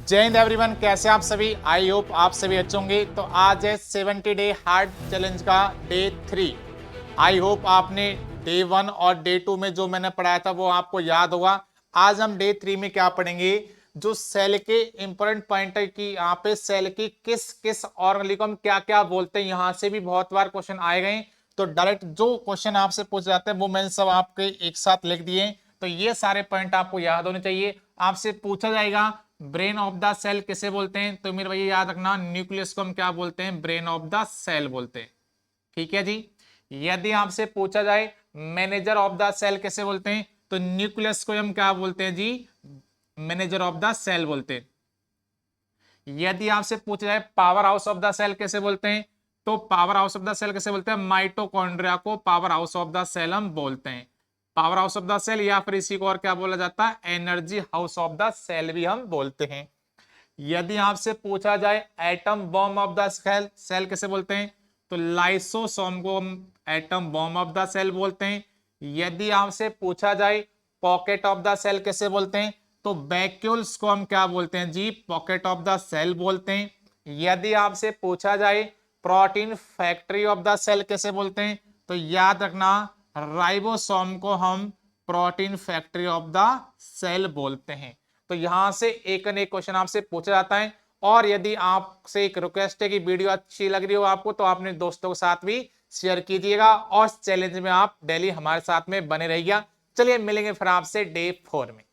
जय हिंद एवरीवन, कैसे आप सभी। आई होप आप सभी अच्छे होंगे। तो आज है 70 डे हार्ड चैलेंज का डे 3। आई होप आपने डे 1 और डे 2 में जो मैंने पढ़ाया था वो आपको याद होगा। आज हम डे 3 में क्या पढ़ेंगे, जो सेल के इंपॉर्टेंट पॉइंट है कि यहाँ पे सेल की किस किस ऑर्गेनेल को हम क्या क्या बोलते हैं। यहां से भी बहुत बार क्वेश्चन आए गए, तो डायरेक्ट जो क्वेश्चन आपसे पूछ जाते हैं वो मैंने सब आपके एक साथ लिख दिए। तो ये सारे पॉइंट आपको याद होने चाहिए। आपसे पूछा जाएगा ब्रेन ऑफ द सेल किसे बोलते हैं, तो मेरे भैया याद रखना, न्यूक्लियस को हम क्या बोलते हैं, ब्रेन ऑफ द सेल बोलते हैं। ठीक है जी। यदि आपसे पूछा जाए मैनेजर ऑफ द सेल कैसे बोलते हैं, तो न्यूक्लियस को हम क्या बोलते हैं जी, मैनेजर ऑफ द सेल बोलते हैं। यदि आपसे पूछा जाए power house of the cell कैसे बोलते हैं, तो power house of the cell कैसे बोलते हैं, माइटोकॉन्ड्रिया को power house of the cell हम बोलते हैं। Power house of the cell, या फिर इसी को और क्या बोला जाता है, energy house of the cell भी हम बोलते हैं। यदि आपसे पूछा जाए atom bomb of the cell cell कैसे बोलते हैं, तो लाइसोसोम को हम atom bomb of the cell बोलते हैं। यदि आपसे पूछा जाए पॉकेट ऑफ द सेल कैसे बोलते हैं, तो वैक्यूल्स को हम क्या बोलते हैं जी, पॉकेट ऑफ द सेल बोलते हैं। यदि आपसे पूछा जाए protein factory of the cell कैसे बोलते हैं, तो याद रखना राइबोसोम को हम protein factory of the cell बोलते हैं। तो यहां से एक न एक क्वेश्चन आपसे पूछा जाता है। और यदि आपसे एक रिक्वेस्ट है कि वीडियो अच्छी लग रही हो आपको, तो अपने दोस्तों के साथ भी शेयर कीजिएगा और चैलेंज में आप डेली हमारे साथ में बने रहिएगा। चलिए मिलेंगे फिर आपसे डे 4 में।